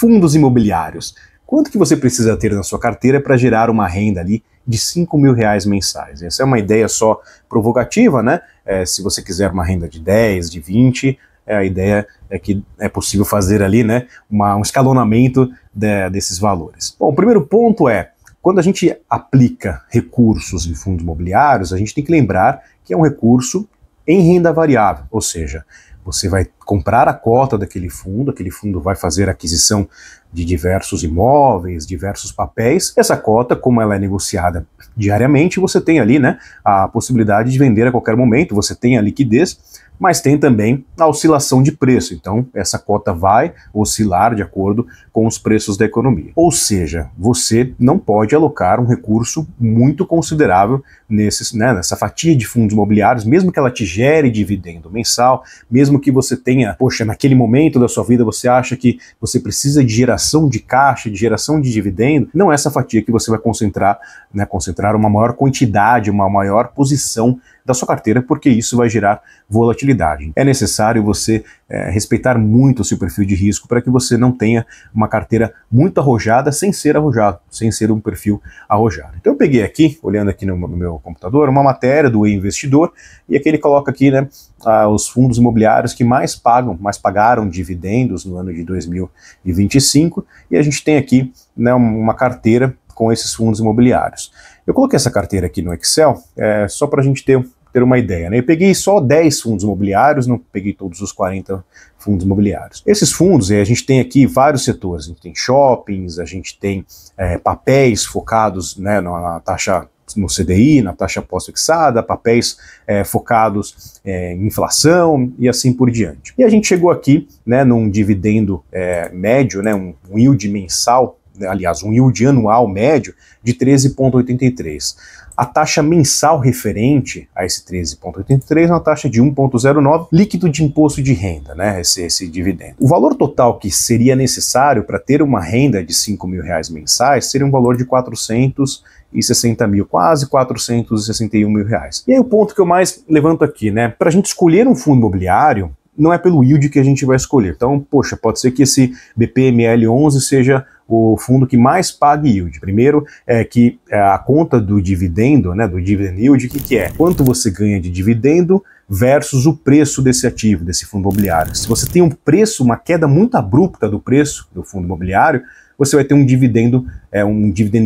fundos imobiliários. Quanto que você precisa ter na sua carteira para gerar uma renda ali de R$ 5.000 mensais? Essa é uma ideia só provocativa, né? Se você quiser uma renda de 10, de 20, a ideia é que é possível fazer ali, né, um escalonamento desses valores. Bom, o primeiro ponto é, quando a gente aplica recursos em fundos imobiliários, a gente tem que lembrar que é um recurso em renda variável, ou seja, você vai comprar a cota daquele fundo, aquele fundo vai fazer a aquisição de diversos imóveis, diversos papéis. Essa cota, como ela é negociada diariamente, você tem ali, né, a possibilidade de vender a qualquer momento, você tem a liquidez, mas tem também a oscilação de preço. Então, essa cota vai oscilar de acordo com os preços da economia. Ou seja, você não pode alocar um recurso muito considerável nessa fatia de fundos imobiliários, mesmo que ela te gere dividendo mensal, mesmo que você tenha, poxa, naquele momento da sua vida você acha que você precisa de geração de caixa, de geração de dividendo, não é essa fatia que você vai concentrar uma maior quantidade, uma maior posição da sua carteira, porque isso vai gerar volatilidade. É necessário você respeitar muito o seu perfil de risco para que você não tenha uma carteira muito arrojada sem ser arrojado, sem ser um perfil arrojado. Então eu peguei aqui, olhando aqui no meu computador, uma matéria do E-Investidor, e aqui ele coloca aqui, né, os fundos imobiliários que mais pagaram dividendos no ano de 2025, e a gente tem aqui, né, uma carteira com esses fundos imobiliários. Eu coloquei essa carteira aqui no Excel só para a gente ter uma ideia, né? Eu peguei só 10 fundos imobiliários, não peguei todos os 40 fundos imobiliários. Esses fundos, a gente tem aqui vários setores, a gente tem shoppings, a gente tem papéis focados, né, na taxa, no CDI, na taxa pós-fixada, papéis focados em inflação e assim por diante. E a gente chegou aqui, né, num dividendo médio, né, um yield mensal, aliás, um yield anual médio de 13,83. A taxa mensal referente a esse 13,83 é uma taxa de 1,09 líquido de imposto de renda, né, esse dividendo. O valor total que seria necessário para ter uma renda de R$ 5.000 mensais seria um valor de 460 mil, quase 461 mil reais. E aí o ponto que eu mais levanto aqui, né, para a gente escolher um fundo imobiliário, não é pelo yield que a gente vai escolher. Então, poxa, pode ser que esse BPML11 seja o fundo que mais pague yield. Primeiro é que a conta do dividendo, né, do dividend yield, o que é? Quanto você ganha de dividendo versus o preço desse ativo, desse fundo imobiliário. Se você tem uma queda muito abrupta do preço do fundo imobiliário, você vai ter um dividend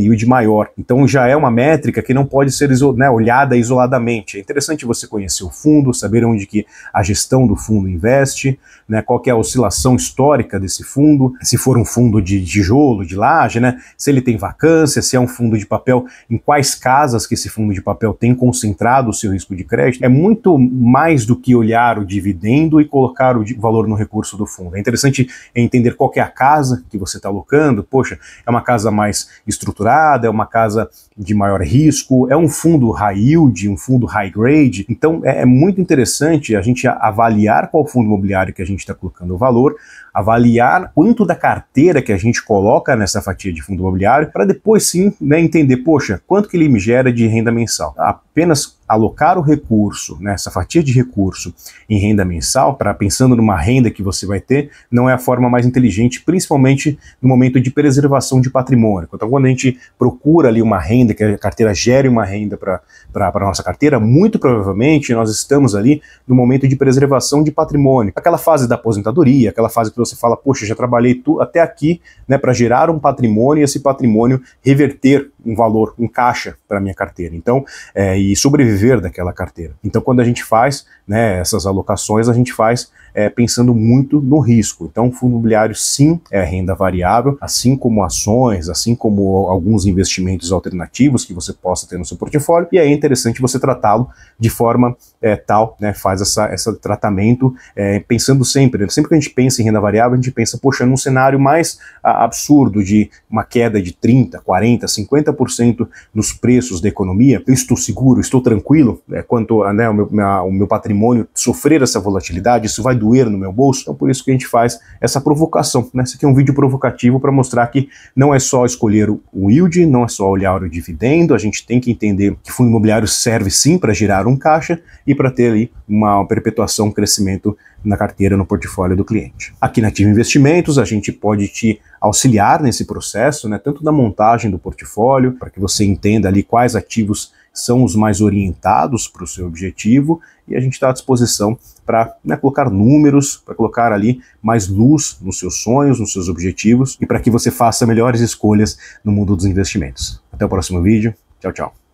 yield maior. Então já é uma métrica que não pode ser olhada isoladamente. É interessante você conhecer o fundo, saber onde que a gestão do fundo investe, né, qual que é a oscilação histórica desse fundo, se for um fundo de tijolo, de laje, né, se ele tem vacância, se é um fundo de papel, em quais casas que esse fundo de papel tem concentrado o seu risco de crédito. É muito mais do que olhar o dividendo e colocar o valor no recurso do fundo. É interessante entender qual que é a casa que você está alocando. Poxa, é uma casa mais estruturada, é uma casa de maior risco, é um fundo high yield, um fundo high grade. Então é muito interessante a gente avaliar qual fundo imobiliário que a gente está colocando o valor, avaliar quanto da carteira que a gente coloca nessa fatia de fundo imobiliário, para depois sim, né, entender, poxa, quanto que ele me gera de renda mensal. Apenas alocar o recurso, né, essa fatia de recurso em renda mensal, pensando numa renda que você vai ter, não é a forma mais inteligente, principalmente no momento de preservação de patrimônio. Então, quando a gente procura ali uma renda, que a carteira gere uma renda para a nossa carteira, muito provavelmente nós estamos ali no momento de preservação de patrimônio. Aquela fase da aposentadoria, aquela fase que você fala, poxa, já trabalhei até aqui, né, para gerar um patrimônio e esse patrimônio reverter um valor, um caixa para a minha carteira. Então, e sobreviver daquela carteira. Então, quando a gente faz, né, essas alocações, a gente faz pensando muito no risco. Então, o fundo imobiliário sim é renda variável, assim como ações, assim como alguns investimentos alternativos que você possa ter no seu portfólio, e é interessante você tratá-lo de forma tal, né, faz esse tratamento pensando sempre que a gente pensa em renda variável, a gente pensa, poxa, num cenário mais absurdo de uma queda de 30%, 40%, 50% nos preços da economia, eu estou seguro, estou tranquilo quanto né, o meu patrimônio sofrer essa volatilidade, isso vai doer no meu bolso. Então por isso que a gente faz essa provocação, né? Esse aqui é um vídeo provocativo para mostrar que não é só escolher o yield, não é só olhar o dividendo, a gente tem que entender que fundo imobiliário serve sim para gerar um caixa e e para ter ali uma perpetuação, um crescimento na carteira, no portfólio do cliente. Aqui na Ativa Investimentos, a gente pode te auxiliar nesse processo, né, tanto da montagem do portfólio, para que você entenda ali quais ativos são os mais orientados para o seu objetivo, e a gente está à disposição para, né, colocar números, para colocar ali mais luz nos seus sonhos, nos seus objetivos, e para que você faça melhores escolhas no mundo dos investimentos. Até o próximo vídeo. Tchau, tchau.